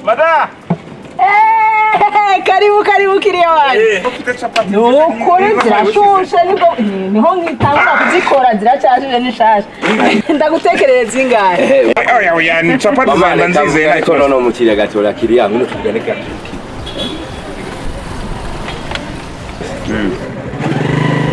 Mada! Karibu kiriya wanjye. Nukuri zirashushe niho nkitanga kuzikora ziracyashije n'ishasha. Ndagutekerereza ingahe. Oya ni capati zanga nzize ariko none umukiriya gatora kiriya nk'uko tugende gato.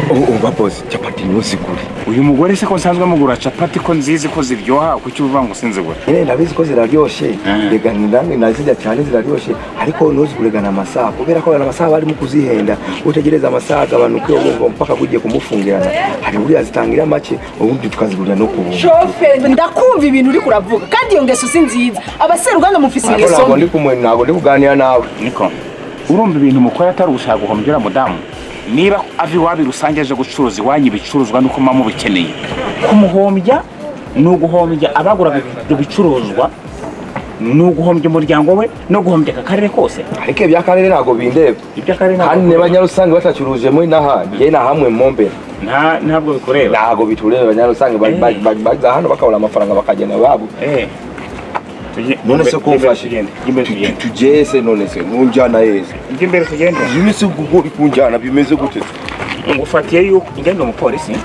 Umva boss capati nuzigure. Uyu mugore se ko nsanzwe mugura capati ko nzizi ko ziryoha kuki uvuga ngo sinzigura. Ndabizi ko ziraryoshe. Rega ndamwe nazijya cyane ziraryoshe ariko nuziguregana amasaha kubera ko amasaha bari mu kuzihenda utegereza amasaha agabanuka ubwo mpaka kugiye kumufungirana. Hari buriya zitangira make ubundi tukazigurira no ku buntu. Shofe ndakumva ibintu uri kuravuga kandi iyo ngeso si nziza. Abaseruganda mufise ingeso. Ntabwo ndi kuganira nawe. Niko. Urumva ibintu mukora atari ugushaka guhombyera mudamu. Niba avi wabi rusange aje gucuruza iwanyu ibicuruzwa nuko mama bukeneye kumuhombya nuguhombya abagura ibicuruzwa nuguhombya umuryango we no guhombya akarere kose ariko ibya karere nago bindeba ibya karere nago kandi abanyarusange batacuruje muri naha ngiye na hamwe mombe ntabwo bikureba nago bitureba abanyarusange baza hano bakabona amafaranga bakagena babo none se ko ufashe tugeze none se nunjana yeze imbere tugende yimese gukora kunjana bimeze gute ngufatiye yuko ingendo mu polisi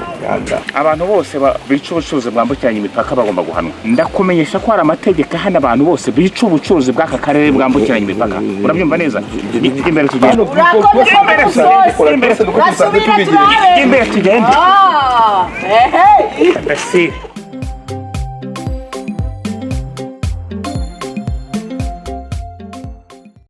abantu bose bica ubucuruzi bwambukiranya imipaka bagomba guhanwa ndakumenyesha ko hari amategeko hana abantu bose bica ubucuruzi bw'aka karere bwambukiranya imipaka urabyumva neza imbere tugende imbere tugende